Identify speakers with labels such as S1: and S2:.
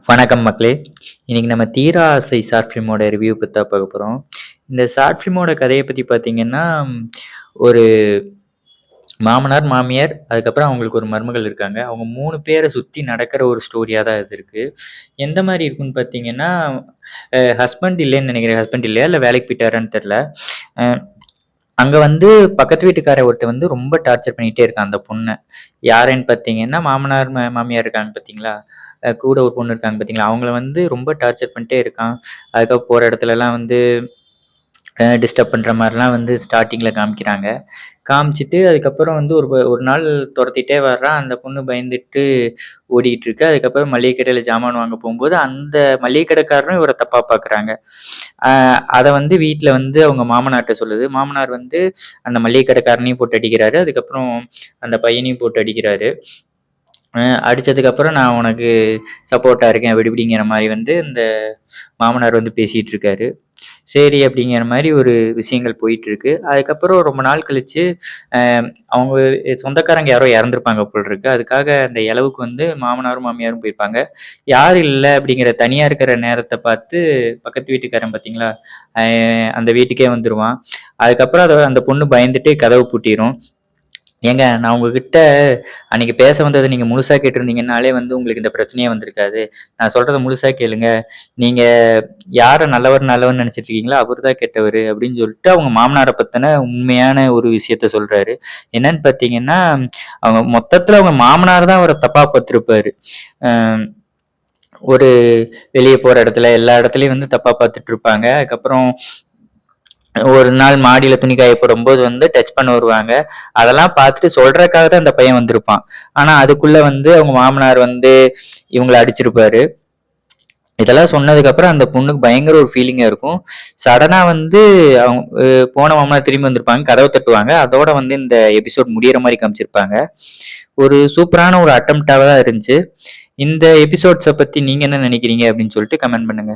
S1: வணக்கம் மக்களே! இன்னைக்கு நம்ம "தீர ஆசை" ஷார்ட் ஃபிலிமோட ரிவ்யூ பத்தி தான் பார்க்க போறோம். இந்த ஷார்ட் ஃபிலிமோட கதைய பத்தி பார்த்தீங்கன்னா, ஒரு மாமனார், மாமியார், அதுக்கப்புறம் அவங்களுக்கு ஒரு மருமகள் இருக்காங்க. அவங்க 3 பேர சுத்தி நடக்கிற ஒரு ஸ்டோரியா தான் இது இருக்கு. எந்த மாரி இருக்குன்னு பார்த்தீங்கன்னா, ஹஸ்பண்ட் இல்லைன்னு நெனைக்கிறேன். ஹஸ்பண்ட் இல்லையா? இல்ல வேலைக்கு போயிட்டாரான்னு தெரியல. அ அங்க வந்து பக்கத்து வீட்டுக்காரன் ஒருத்தன் வந்து ரொம்ப டார்ச்சர் பண்ணிட்டே இருக்கான் அந்த பொண்ண. யாருன்னு பார்த்தீங்கன்னா, மாமனார், மாமியார் இருக்காங்க பார்த்தீங்களா? கூட ஒரு பொண்ணு இருக்காங்க பார்த்தீங்களா? அவங்கள வந்து ரொம்ப டார்ச்சர் பண்ணிட்டே இருக்கான். அதுக்கப்புறம் போற இடத்துலலாம் வந்து டிஸ்டர்ப் பண்ற மாரிலாம் வந்து ஸ்டார்ட்டிங்ல காமிக்கிறாங்க. காமிச்சுட்டு அதுக்கப்புறம் வந்து ஒரு நாள் தொரத்திட்டே வர்றான். அந்த பொண்ணு பயந்துட்டு ஓடிக்கிட்டு இருக்கு. அதுக்கப்புறம் மளிகை கடையில ஜாமான் வாங்க போம்போது, அந்த மளிகை கடைக்காரரும் இவர தப்பா பார்க்குறாங்க. அ அத வந்து வீட்ல வந்து அவங்க மாமனார்ட்ட சொல்லுது. மாமனார் வந்து அந்த மளிகை கடைக்காரனையும் போட்டு அடிக்கிறாரு. அதுக்கப்புறம் அந்த பையனையும் போட்டு அடிக்கிறாரு. அடிச்சதுக்கப்புறம் நான் உனக்கு சப்போர்ட்டா இருக்கேன் விடுபிடிங்கிற மாரி வந்து இந்த மாமனார் வந்து பேசிட்டு இருக்காரு. சரி அப்படிங்கிற மாரி ஒரு விஷயங்கள் போயிட்டுருக்கு. அதுக்கப்புறம் ரொம்ப நாள் கழிச்சு, அ அவங்க சொந்தக்காரங்க யாரோ இறந்திருப்பாங்க போலருக்கு. அதுக்காக அந்த எலவுக்கு வந்து மாமனாரும், மாமியாரும் போயிருப்பாங்க. யாரும் இல்ல அப்படிங்கிற தனியா இருக்கிற நேரத்த பார்த்து பக்கத்து வீட்டுக்காரன் பார்த்தீங்களா, அ அந்த வீட்டுக்கே வந்துருவான். அதுக்கப்புறம் அந்த பொண்ணு பயந்துட்டு கதவ பூட்டிரும். ஏங்க நான் உங்ககிட்ட அன்னைக்கு பேச வந்தத நீங்க முழுசா கேட்டிருந்தீங்கன்னாலே வந்து உங்களுக்கு இந்த பிரச்சனையே வந்திருக்காது. நான் சொல்றத முழுசா கேளுங்க. நீங்க யார நல்லவர்ன்னு நெனச்சுட்டு இருக்கீங்களோ, அவரு தான் கெட்டவரு அப்படின்னு சொல்லிட்டு அவங்க மாமனார பத்தின உண்மையான ஒரு விஷயத்த சொல்றாரு. என்னன்னு பார்த்தீங்கன்னா, அவங்க மொத்தத்துல அவங்க மாமனார் தான் அவர தப்பா பார்த்திருப்பாரு. அ ஒரு வெளிய போற இடத்துல, எல்லா இடத்துலயும் வந்து தப்பா பார்த்துட்டு இருப்பாங்க. அதுக்கப்புறம் ஒரு நாள் மாடியில துணி காய போடும்போது வந்து டச் பண்ண வருவாங்க. அதெல்லாம் பார்த்துட்டு சொல்றதுக்காக தான் அந்த பையன் வந்திருப்பான். ஆனா அதுக்குள்ள வந்து அவங்க மாமனார் வந்து இவங்கள அடிச்சிருப்பாரு. இதெல்லாம் சொன்னதுக்கப்புறம் அந்த பொண்ணுக்கு பயங்கர ஒரு ஃபீலிங்கா இருக்கும். சடனா வந்து அவங்க போன மாமனார் திரும்பி வந்திருப்பாங்க. கதவ தட்டுவாங்க. அதோட வந்து இந்த எபிசோட் முடியிற மாரி காமிச்சிருப்பாங்க. ஒரு சூப்பரான ஒரு அட்டெம்ப்ட்டா தான் இருந்துச்சு. இந்த எபிசோட்ஸ பத்தி நீங்க என்ன நினைக்கிறீங்க? அப்படின்னு சொல்லிட்டு கமெண்ட் பண்ணுங்க.